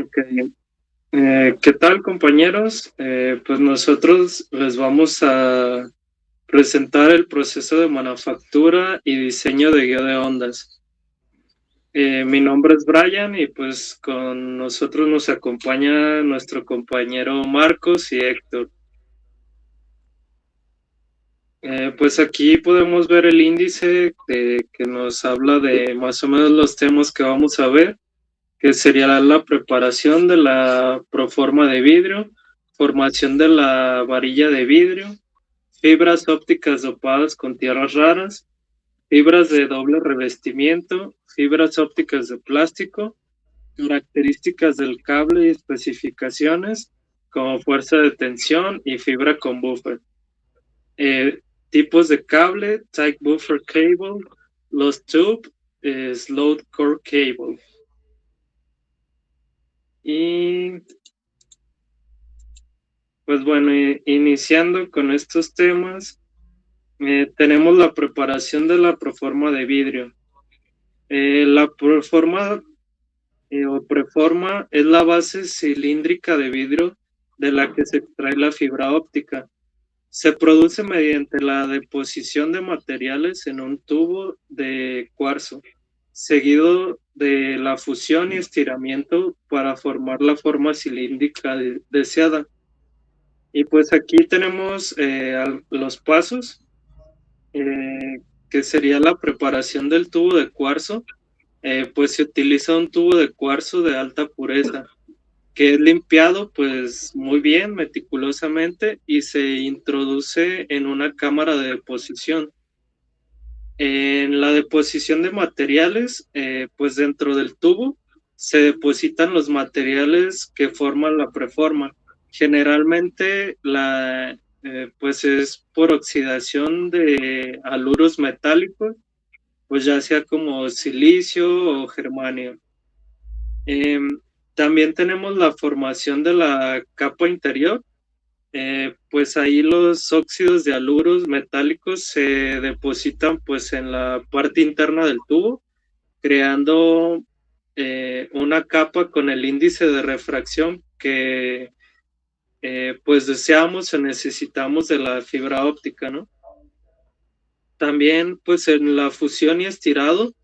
Ok. ¿Qué tal, compañeros? Pues nosotros les vamos a presentar el proceso de manufactura y diseño de guía de ondas. Mi nombre es Brian y pues con nosotros nos acompaña nuestro compañero Marcos y Héctor. Pues aquí podemos ver el índice que nos habla de más o menos los temas que vamos a ver, que sería la preparación de la proforma de vidrio, formación de la varilla de vidrio, fibras ópticas dopadas con tierras raras, fibras de doble revestimiento, fibras ópticas de plástico, características del cable y especificaciones como fuerza de tensión y fibra con buffer. Eh, Tipos de cable, tight buffer cable, lost tube, slowed core cable. Y pues bueno, iniciando con estos temas, tenemos la preparación de la proforma de vidrio. La proforma o preforma es la base cilíndrica de vidrio de la que se extrae la fibra óptica. Se produce mediante la deposición de materiales en un tubo de cuarzo, seguido de la fusión y estiramiento para formar la forma cilíndrica deseada. Y pues aquí tenemos los pasos, que sería la preparación del tubo de cuarzo. Pues se utiliza un tubo de cuarzo de alta pureza, que es limpiado pues muy bien, meticulosamente, y se introduce en una cámara de deposición. En la deposición de materiales, pues dentro del tubo se depositan los materiales que forman la preforma. Generalmente pues es por oxidación de haluros metálicos, pues ya sea como silicio o germanio. Em, También tenemos la formación de la capa interior. Pues ahí los óxidos de haluros metálicos se depositan pues en la parte interna del tubo, creando una capa con el índice de refracción que pues deseamos o necesitamos de la fibra óptica, ¿no? También pues en la fusión y estirado,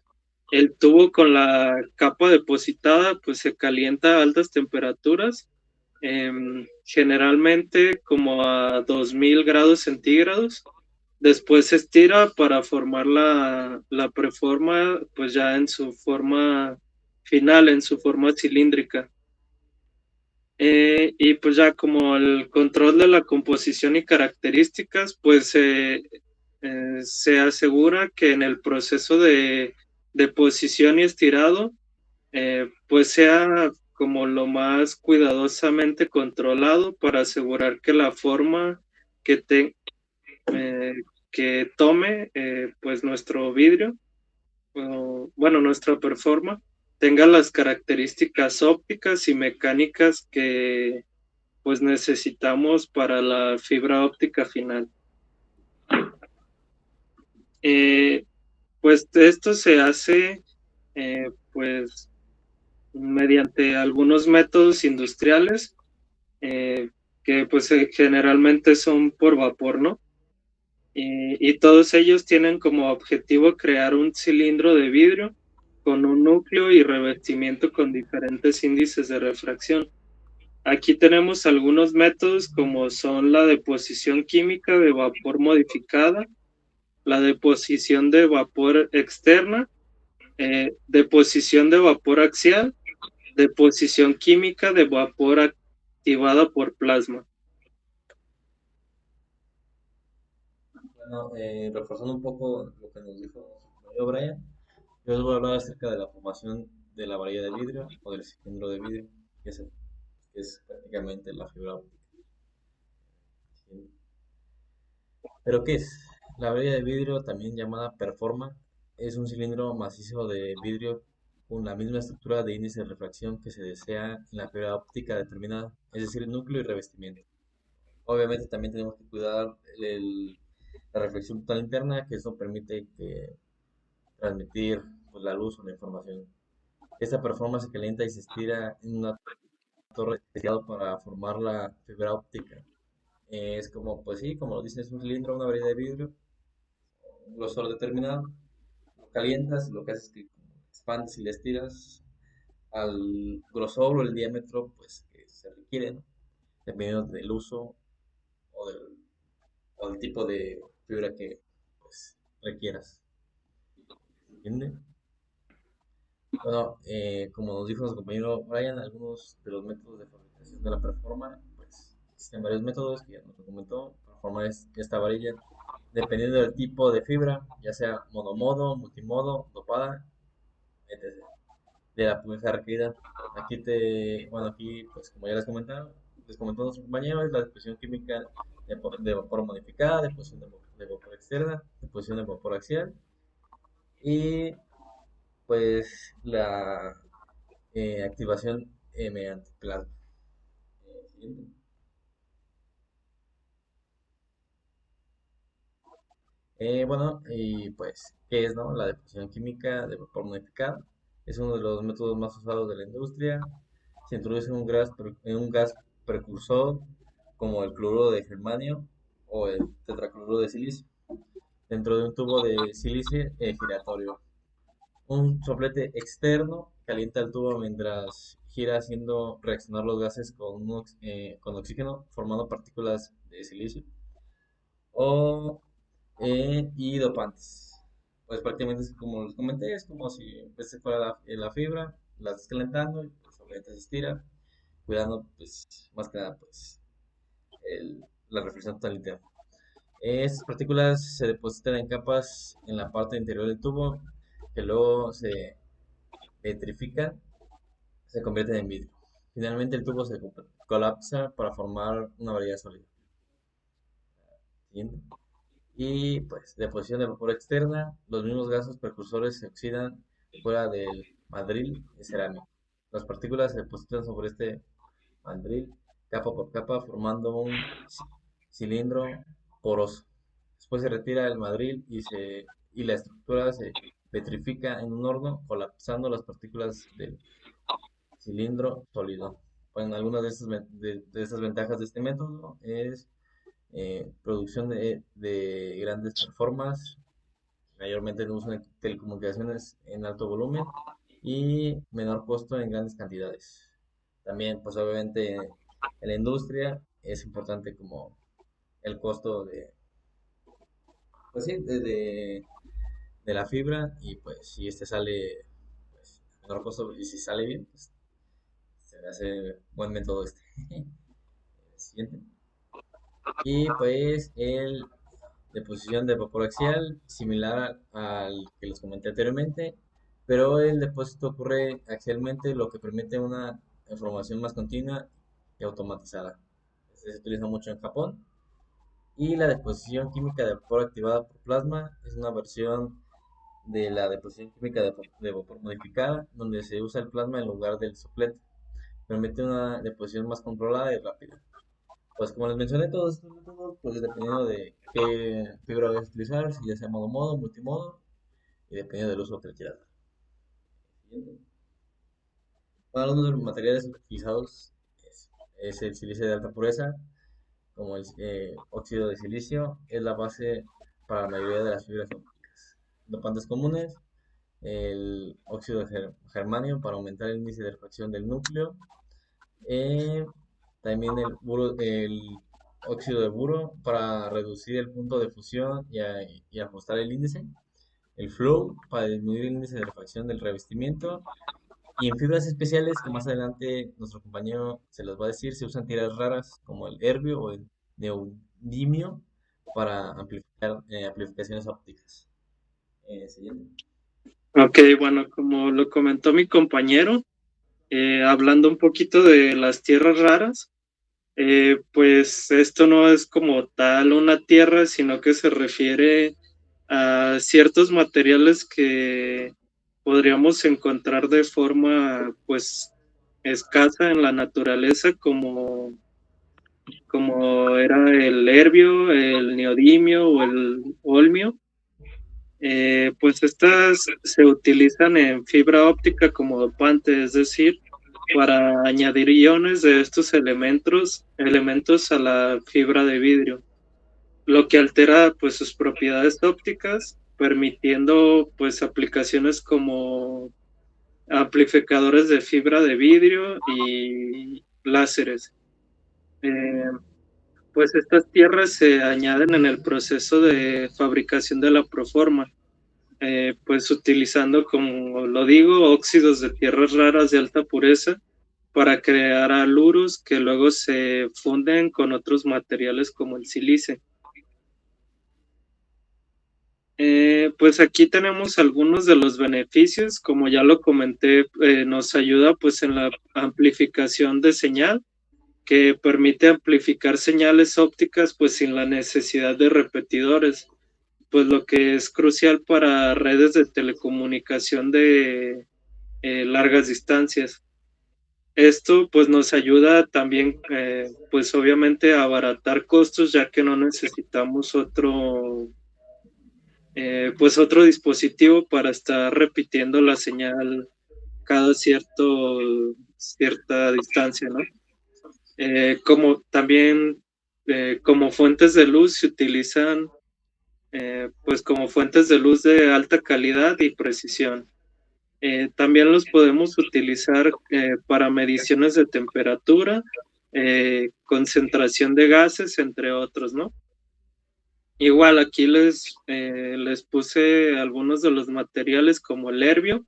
el tubo con la capa depositada pues se calienta a altas temperaturas, generalmente como a 2000 grados centígrados. Después se estira para formar la preforma, pues ya en su forma final, en su forma cilíndrica. Y pues ya como el control de la composición y características, pues se asegura que en el proceso de deposición y estirado, pues sea como lo más cuidadosamente controlado para asegurar que la forma que, te, eh, que tome pues nuestro vidrio, o, bueno, nuestra performa, tenga las características ópticas y mecánicas que pues necesitamos para la fibra óptica final. Eh, pues esto se hace pues mediante algunos métodos industriales, eh, que pues generalmente son por vapor, ¿no? Y todos ellos tienen como objetivo crear un cilindro de vidrio con un núcleo y revestimiento con diferentes índices de refracción. Aquí tenemos algunos métodos como son la deposición química de vapor modificada, la deposición de vapor externa, deposición de vapor axial, deposición química de vapor activada por plasma. Bueno, reforzando un poco lo que nos dijo nuestro compañero Brian, yo les voy a hablar acerca de la formación de la varilla de vidrio o del cilindro de vidrio, que es prácticamente la fibra óptica. ¿Sí? ¿Pero qué es? La varilla de vidrio, también llamada performa, es un cilindro macizo de vidrio con la misma estructura de índice de refracción que se desea en la fibra óptica determinada, es decir, núcleo y revestimiento. Obviamente también tenemos que cuidar la reflexión total interna, que eso permite transmitir pues, la luz o la información. Esta performance se calienta y se estira en una conector especial para formar la fibra óptica. Es como, pues sí, como lo dices, un cilindro, una varilla de vidrio, un grosor determinado, lo calientas, lo que haces es que expandes y le estiras al grosor o el diámetro pues que se requiere, ¿no? Dependiendo del uso o del tipo de fibra que pues requieras. ¿Entiendes? Bueno, como nos dijo nuestro compañero Brian, algunos de los métodos de fabricación de la performa, pues existen varios métodos que ya nos lo comentó para formar esta varilla, dependiendo del tipo de fibra, ya sea monomodo, multimodo, dopada, etc. De la pureza requerida. Aquí, pues como ya les comentó nuestro compañero, es la disposición química de vapor modificada, deposición de vapor externa, deposición de vapor axial y pues la activación mediante plasma. Siguiente. Bueno, y pues, ¿qué es, no? La deposición química de vapor modificado. Es uno de los métodos más usados de la industria. Se introduce un gas precursor como el cloruro de germanio o el tetracloruro de silicio dentro de un tubo de silicio giratorio. Un soplete externo calienta el tubo mientras gira haciendo reaccionar los gases con oxígeno formando partículas de silicio y dopantes. Pues prácticamente es como les comenté, es como si este fuera la fibra, la estás calentando y pues obviamente se estira, cuidando pues más que nada pues la reflexión total interna. Estas partículas se depositan en capas en la parte interior del tubo que luego se petrifican, se convierten en vidrio. Finalmente el tubo se colapsa para formar una varilla sólida. Siguiente. Y pues deposición de vapor externa, los mismos gases precursores se oxidan fuera del mandril de cerámica. Las partículas se depositan sobre este mandril capa por capa formando un cilindro poroso. Después se retira el mandril y la estructura se petrifica en un horno colapsando las partículas del cilindro sólido. Bueno, algunas de estas ventajas de este método es producción de grandes performances, mayormente en uso de telecomunicaciones en alto volumen y menor costo en grandes cantidades. También, pues obviamente en la industria es importante como el costo pues sí, de la fibra y pues si este sale pues, a menor costo y si sale bien, pues se le hace buen método este. Siguiente. Y pues el deposición de vapor axial, similar al que les comenté anteriormente, pero el depósito ocurre axialmente, lo que permite una información más continua y automatizada. Este se utiliza mucho en Japón. Y la deposición química de vapor activada por plasma es una versión de la deposición química de vapor modificada, donde se usa el plasma en lugar del soplete. Permite una deposición más controlada y rápida. Pues como les mencioné, todos estos métodos, pues dependiendo de qué fibra vayas a utilizar, si ya sea monomodo, multimodo, y dependiendo del uso que le quieras dar. Siguiente. Bueno, algunos de los materiales utilizados es el silicio de alta pureza, como el óxido de silicio, es la base para la mayoría de las fibras ópticas. Dopantes comunes, el óxido de germanio para aumentar el índice de refracción del núcleo, eh, también el óxido de buro para reducir el punto de fusión y ajustar el índice. El flow para disminuir el índice de refracción del revestimiento. Y en fibras especiales, que más adelante nuestro compañero se las va a decir, se usan tiras raras como el herbio o el neodimio para amplificar amplificaciones ópticas. Siguiente. Ok, bueno, como lo comentó mi compañero, hablando un poquito de las tierras raras, pues esto no es como tal una tierra, sino que se refiere a ciertos materiales que podríamos encontrar de forma pues escasa en la naturaleza, como era el herbio, el neodimio o el olmio. Pues estas se utilizan en fibra óptica como dopante, es decir, para añadir iones de estos elementos a la fibra de vidrio, lo que altera pues sus propiedades ópticas, permitiendo pues aplicaciones como amplificadores de fibra de vidrio y láseres. Eh, pues estas tierras se añaden en el proceso de fabricación de la proforma, pues utilizando, como lo digo, óxidos de tierras raras de alta pureza para crear aluros que luego se funden con otros materiales como el sílice. Pues aquí tenemos algunos de los beneficios, como ya lo comenté, nos ayuda pues en la amplificación de señal, que permite amplificar señales ópticas pues sin la necesidad de repetidores, pues lo que es crucial para redes de telecomunicación de largas distancias. Esto pues nos ayuda también pues obviamente a abaratar costos, ya que no necesitamos pues otro dispositivo para estar repitiendo la señal cada cierta distancia, ¿no? Como también como fuentes de luz se utilizan pues como fuentes de luz de alta calidad y precisión. También los podemos utilizar para mediciones de temperatura, concentración de gases, entre otros, ¿no? Igual aquí les puse algunos de los materiales como el herbio,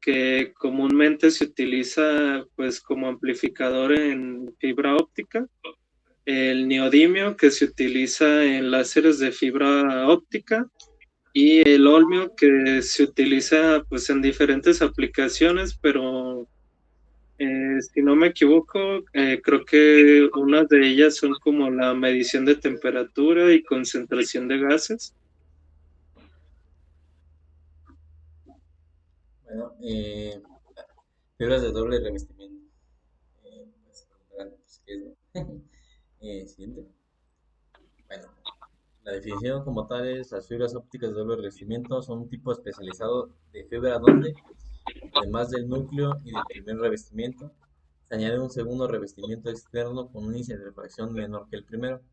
que comúnmente se utiliza pues como amplificador en fibra óptica, el neodimio, que se utiliza en láseres de fibra óptica, y el olmio, que se utiliza pues en diferentes aplicaciones, pero si no me equivoco, creo que unas de ellas son como la medición de temperatura y concentración de gases. Bueno, fibras de doble revestimiento. Pues, ¿qué es, no? Siguiente. Bueno, la definición como tal es: las fibras ópticas de doble revestimiento son un tipo especializado de fibra donde, además del núcleo y del primer revestimiento, se añade un segundo revestimiento externo con un índice de refracción menor que el primero.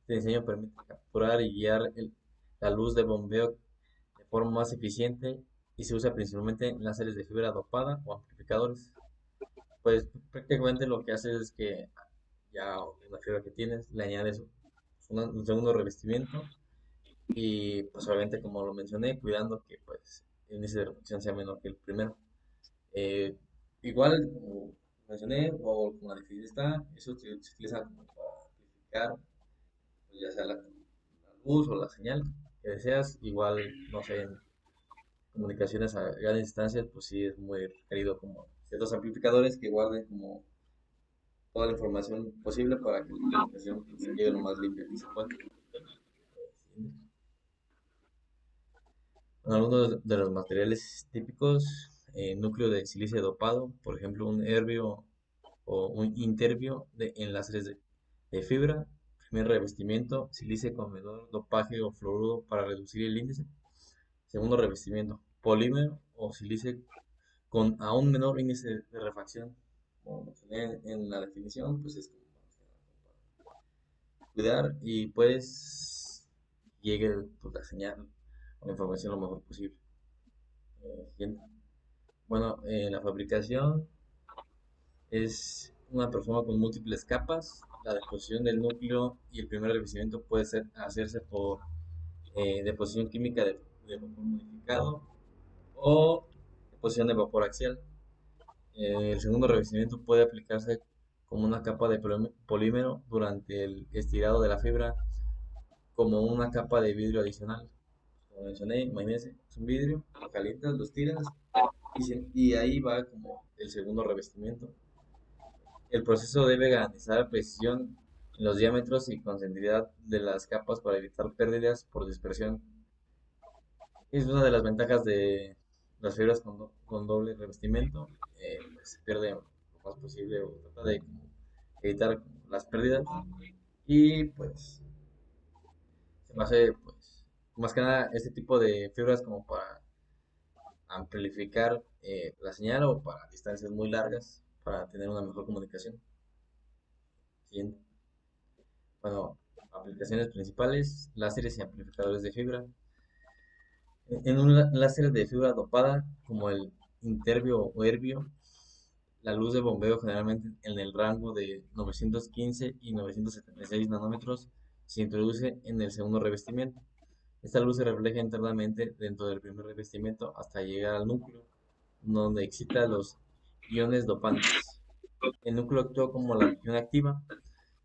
Este diseño permite capturar y guiar la luz de bombeo de forma más eficiente y se usa principalmente en láseres de fibra dopada o amplificadores. Pues prácticamente lo que haces es que ya una fibra que tienes le añades un segundo revestimiento y pues obviamente, como lo mencioné, cuidando que pues el índice de refracción sea menor que el primero. Eh, Igual, como mencioné, o como la definición está, eso se utiliza como para amplificar, pues, ya sea la luz o la señal que deseas. Igual, no sé, en comunicaciones a grandes distancias, pues sí es muy requerido como ciertos amplificadores que guarden como toda la información posible para que la comunicación pues, llegue lo más limpia que se pueda. Bueno, algunos de los materiales típicos: núcleo de silicio dopado, por ejemplo, un herbio o un interbio de enlaces de fibra. Primer revestimiento: silicio con menor dopaje o fluoruro para reducir el índice. Segundo revestimiento: polímero o silicio con aún menor índice de refracción. Como mencioné en la definición, pues es como cuidar y pues llegue pues, la señal o la información lo mejor posible. Siguiente. Bueno, la fabricación es una persona con múltiples capas. La deposición del núcleo y el primer revestimiento puede hacerse por deposición química de vapor modificado o deposición de vapor axial. El segundo revestimiento puede aplicarse como una capa de polímero durante el estirado de la fibra, como una capa de vidrio adicional. Como mencioné, imagínense, es un vidrio, lo calientas, lo estiras y ahí va como el segundo revestimiento. El proceso debe garantizar precisión en los diámetros y concentricidad de las capas para evitar pérdidas por dispersión. Es una de las ventajas de las fibras con doble revestimiento. Pues se pierde lo más posible o trata de evitar las pérdidas. Y pues se me hace pues más que nada este tipo de fibras como para amplificar la señal o para distancias muy largas, para tener una mejor comunicación. Siguiente. Bueno, aplicaciones principales, láseres y amplificadores de fibra. En un láser de fibra dopada, como el interbio o erbio, la luz de bombeo generalmente en el rango de 915 y 976 nanómetros se introduce en el segundo revestimiento. Esta luz se refleja internamente dentro del primer revestimiento hasta llegar al núcleo, donde excita los iones dopantes. El núcleo actúa como la región activa.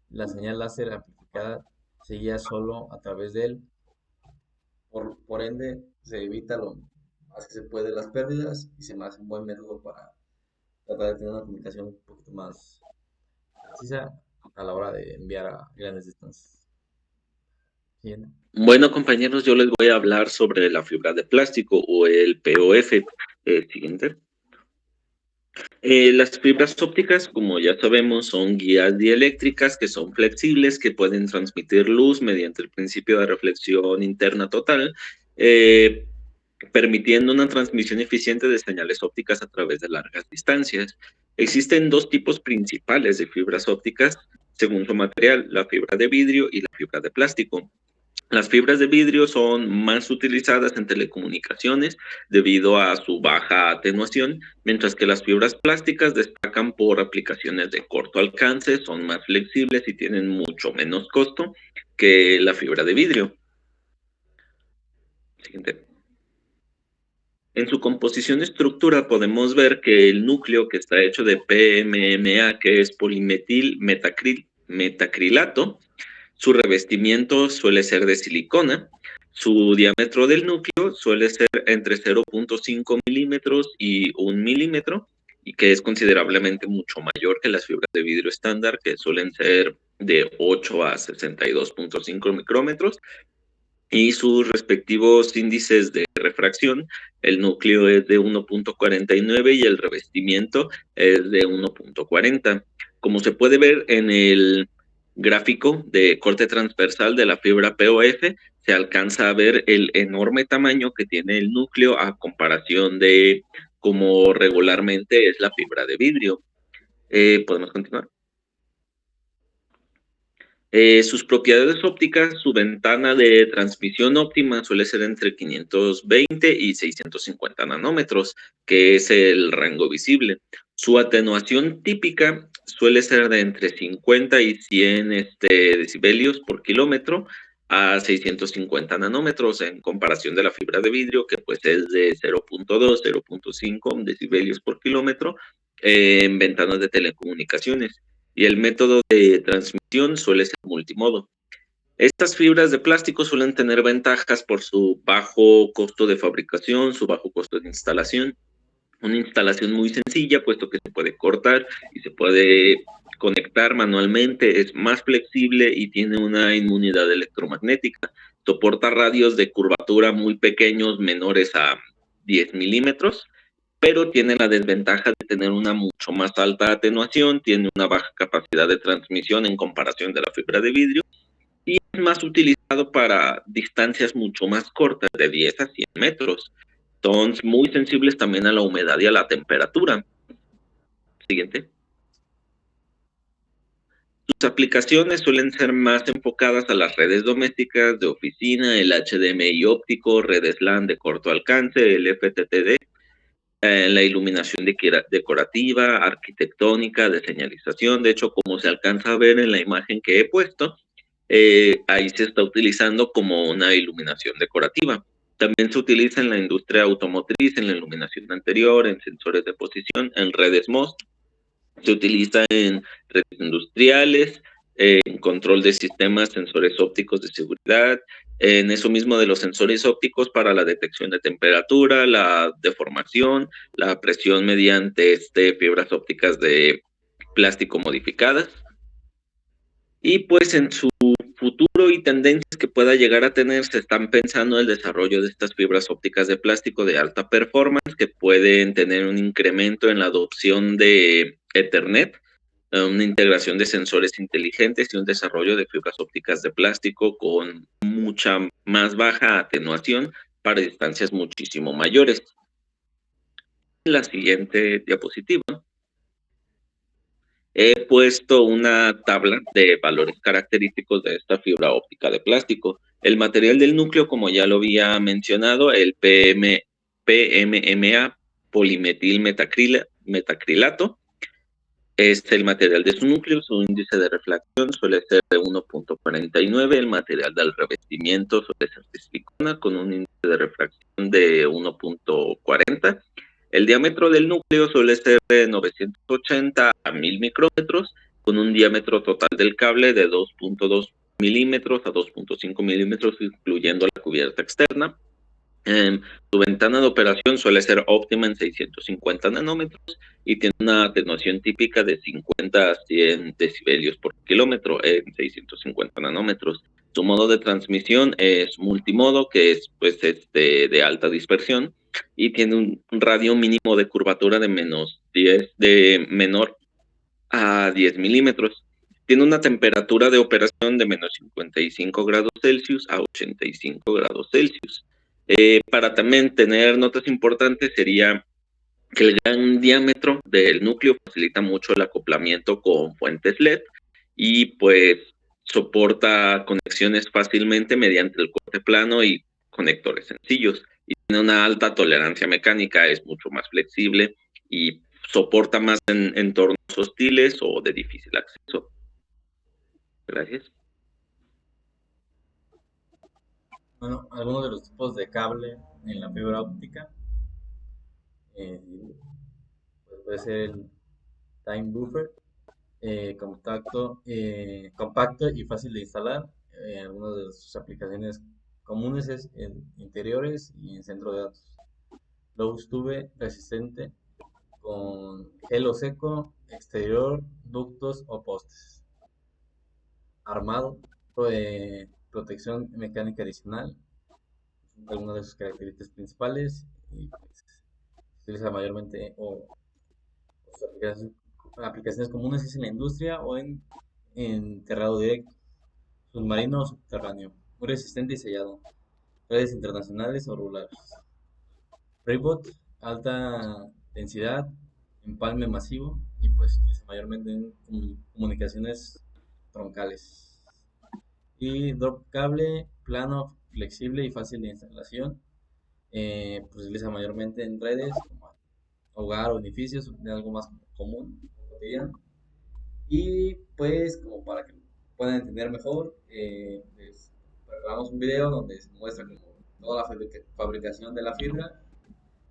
La señal láser amplificada se guía solo a través de él. Por ende, se evita lo más que se puede las pérdidas y se me hace un buen método para tratar de tener una comunicación un poquito más precisa a la hora de enviar a grandes distancias. Siguiente. Bueno, compañeros, yo les voy a hablar sobre la fibra de plástico o el POF. Siguiente. Las fibras ópticas, como ya sabemos, son guías dieléctricas que son flexibles, que pueden transmitir luz mediante el principio de reflexión interna total, permitiendo una transmisión eficiente de señales ópticas a través de largas distancias. Existen dos tipos principales de fibras ópticas según su material, la fibra de vidrio y la fibra de plástico. Las fibras de vidrio son más utilizadas en telecomunicaciones debido a su baja atenuación, mientras que las fibras plásticas destacan por aplicaciones de corto alcance, son más flexibles y tienen mucho menos costo que la fibra de vidrio. Siguiente. En su composición y estructura podemos ver que el núcleo, que está hecho de PMMA, que es polimetil metacrilato, su revestimiento suele ser de silicona. Su diámetro del núcleo suele ser entre 0.5 milímetros y 1 milímetro, y que es considerablemente mucho mayor que las fibras de vidrio estándar, que suelen ser de 8 a 62.5 micrómetros. Y sus respectivos índices de refracción, el núcleo es de 1.49 y el revestimiento es de 1.40. Como se puede ver en el gráfico de corte transversal de la fibra POF, se alcanza a ver el enorme tamaño que tiene el núcleo a comparación de como regularmente es la fibra de vidrio. ¿Podemos continuar? Sus propiedades ópticas, su ventana de transmisión óptima suele ser entre 520 y 650 nanómetros, que es el rango visible. Su atenuación típica suele ser de entre 50 y 100 decibelios por kilómetro a 650 nanómetros en comparación de la fibra de vidrio, que pues es de 0.2, 0.5 decibelios por kilómetro en ventanas de telecomunicaciones. Y el método de transmisión suele ser multimodo. Estas fibras de plástico suelen tener ventajas por su bajo costo de fabricación, su bajo costo de instalación. Una instalación muy sencilla, puesto que se puede cortar y se puede conectar manualmente, es más flexible y tiene una inmunidad electromagnética. Soporta radios de curvatura muy pequeños, menores a 10 milímetros, pero tiene la desventaja de tener una mucho más alta atenuación, tiene una baja capacidad de transmisión en comparación de la fibra de vidrio y es más utilizado para distancias mucho más cortas, de 10 a 100 metros. Son muy sensibles también a la humedad y a la temperatura. Siguiente. Sus aplicaciones suelen ser más enfocadas a las redes domésticas, de oficina, el HDMI óptico, redes LAN de corto alcance, el FTTD, la iluminación decorativa, arquitectónica, de señalización. De hecho, como se alcanza a ver en la imagen que he puesto, ahí se está utilizando como una iluminación decorativa. También se utiliza en la industria automotriz, en la iluminación anterior, en sensores de posición, en redes MOS. Se utiliza en redes industriales, en control de sistemas, sensores ópticos de seguridad, en eso mismo de los sensores ópticos para la detección de temperatura, la deformación, la presión mediante fibras ópticas de plástico modificadas. Y pues en su futuro y tendencias que pueda llegar a tener, se están pensando el desarrollo de estas fibras ópticas de plástico de alta performance que pueden tener un incremento en la adopción de Ethernet, una integración de sensores inteligentes y un desarrollo de fibras ópticas de plástico con mucha más baja atenuación para distancias muchísimo mayores. La siguiente diapositiva. He puesto una tabla de valores característicos de esta fibra óptica de plástico. El material del núcleo, como ya lo había mencionado, el PMMA, polimetilmetacrilato, es el material de su núcleo. Su índice de refracción suele ser de 1.49. El material del revestimiento suele ser de silicona con un índice de refracción de 1.40. El diámetro del núcleo suele ser de 980 a 1000 micrómetros, con un diámetro total del cable de 2.2 milímetros a 2.5 milímetros, incluyendo la cubierta externa. Su ventana de operación suele ser óptima en 650 nanómetros y tiene una atenuación típica de 50 a 100 decibelios por kilómetro en 650 nanómetros. Su modo de transmisión es multimodo, que es pues de alta dispersión, y tiene un radio mínimo de curvatura de menor a 10 milímetros. Tiene una temperatura de operación de menos 55 grados Celsius a 85 grados Celsius. Para también tener notas importantes sería que el gran diámetro del núcleo facilita mucho el acoplamiento con fuentes LED y pues soporta conexiones fácilmente mediante el corte plano y conectores sencillos. Y tiene una alta tolerancia mecánica, es mucho más flexible y soporta más en entornos hostiles o de difícil acceso. Gracias. Bueno, algunos de los tipos de cable en la fibra óptica, pues puede ser el time buffer, compacto y fácil de instalar. Algunas de sus aplicaciones comunes es en interiores y en centro de datos. Low tube resistente con gelo seco, exterior, ductos o postes. Armado, protección mecánica adicional, algunas de sus características principales, y pues, se utiliza mayormente sus aplicaciones comunes es en la industria o en terrado directo, submarino o subterráneo, muy resistente y sellado, redes internacionales o rurales. Breakbot, alta densidad, empalme masivo y pues se utiliza mayormente en comunicaciones troncales. Y drop cable, plano, flexible y fácil de instalación. Pues se utiliza mayormente en redes como hogar o edificios, de algo más común, cotidiano. Y pues como para que puedan entender mejor, les preparamos un video donde se muestra como toda la fabricación de la fibra,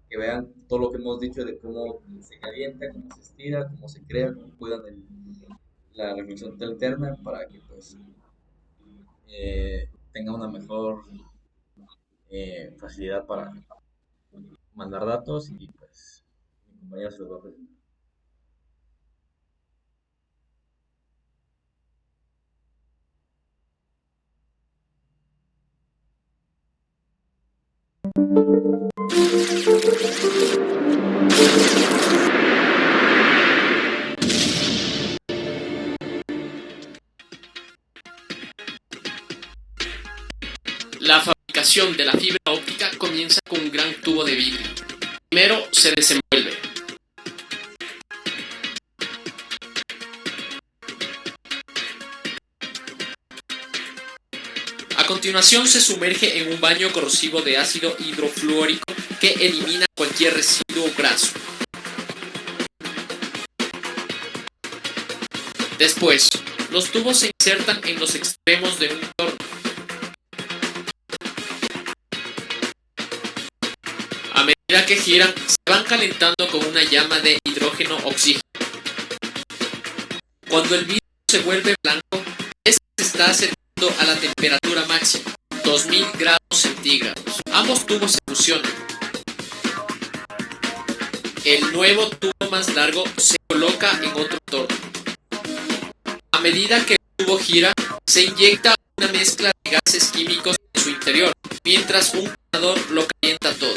que vean todo lo que hemos dicho de cómo se calienta, cómo se estira, cómo se crea, cómo cuidan la reflexión interna para que pues tenga una mejor facilidad para mandar datos y pues mi compañero se los va a presentar. La fabricación de la fibra óptica comienza con un gran tubo de vidrio. Primero se desenvuelve. A continuación se sumerge en un baño corrosivo de ácido hidrofluórico que elimina cualquier residuo graso. Después, los tubos se insertan en los extremos de un torno. A medida que giran, se van calentando con una llama de hidrógeno-oxígeno. Cuando el vidrio se vuelve blanco, es que se está acercando a la temperatura máxima, 2000 grados centígrados. Ambos tubos se fusionan. El nuevo tubo más largo se coloca en otro torno. A medida que el tubo gira, se inyecta una mezcla de gases químicos en su interior, mientras un quemador lo calienta todo.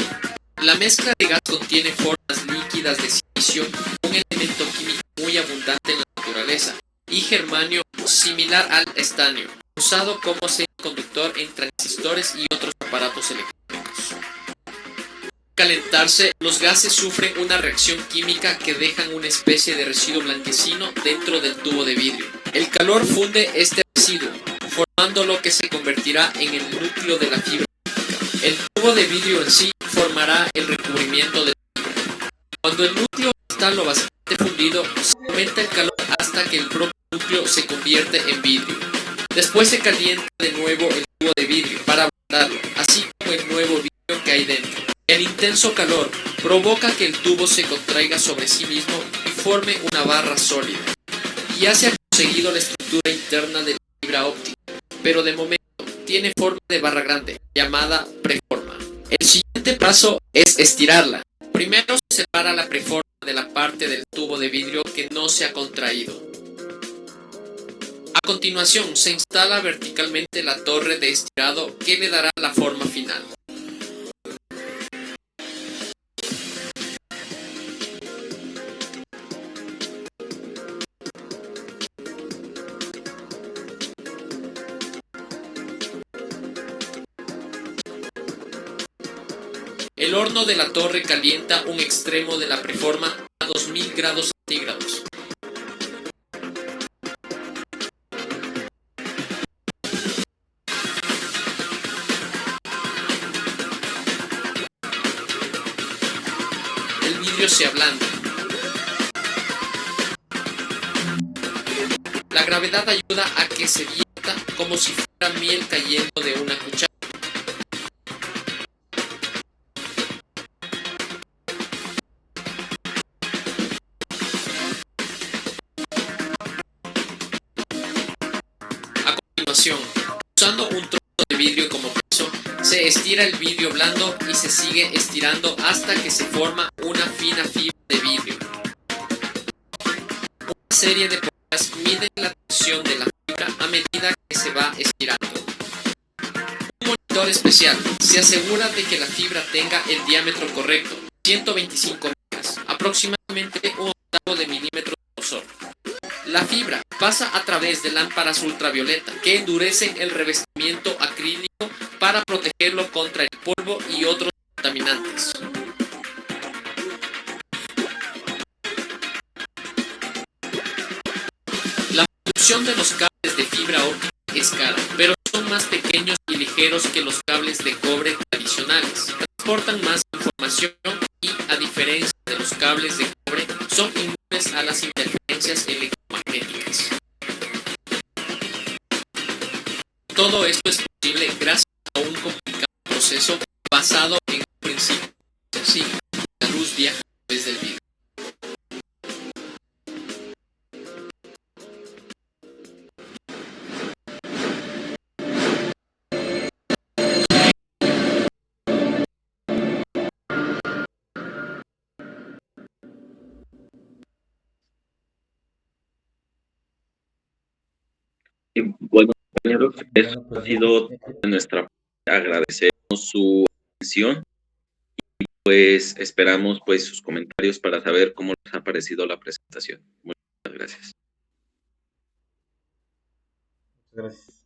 La mezcla de gas contiene formas líquidas de silicio, un elemento químico muy abundante en la naturaleza, y germanio similar al estanio, usado como semiconductor en transistores y otros aparatos electrónicos. calentarse, los gases sufren una reacción química que dejan una especie de residuo blanquecino dentro del tubo de vidrio. El calor funde este residuo, formando lo que se convertirá en el núcleo de la fibra óptica. El tubo de vidrio en sí formará el recubrimiento de la fibra. Cuando el núcleo está lo bastante fundido, se aumenta el calor hasta que el propio núcleo se convierte en vidrio. Después se calienta de nuevo el tubo de vidrio para ablandarlo, así como el nuevo vidrio que hay dentro. El intenso calor provoca que el tubo se contraiga sobre sí mismo y forme una barra sólida. Ya se ha conseguido la estructura interna de la fibra óptica, pero de momento tiene forma de barra grande, llamada preforma. El siguiente paso es estirarla. Primero se separa la preforma de la parte del tubo de vidrio que no se ha contraído. A continuación se instala verticalmente la torre de estirado que le dará la forma final. El horno de la torre calienta un extremo de la preforma a 2000 grados centígrados. El vidrio se ablanda. La gravedad ayuda a que se vierta como si fuera miel cayendo de una cuchara. Usando un trozo de vidrio como peso, se estira el vidrio blando y se sigue estirando hasta que se forma una fina fibra de vidrio. Una serie de pruebas miden la tensión de la fibra a medida que se va estirando. Un monitor especial se asegura de que la fibra tenga el diámetro correcto, 125 millas, aproximadamente un octavo de milímetro de grosor. La fibra pasa a través de lámparas ultravioleta que endurecen el revestimiento acrílico para protegerlo contra el polvo y otros contaminantes. La producción de los cables de fibra óptica es cara, pero son más pequeños y ligeros que los cables de cobre tradicionales. Transportan más información y, a diferencia de los cables de cobre, son inmunes a las interferencias electromagnéticas. Todo esto es posible gracias a un complicado proceso basado en un principio sencillo: la luz viaja a través del vidrio. Y bueno, compañeros, eso Bueno, ha pues sido de nuestra parte. Agradecemos su atención y pues esperamos pues sus comentarios para saber cómo les ha parecido la presentación. Muchas gracias. muchas gracias.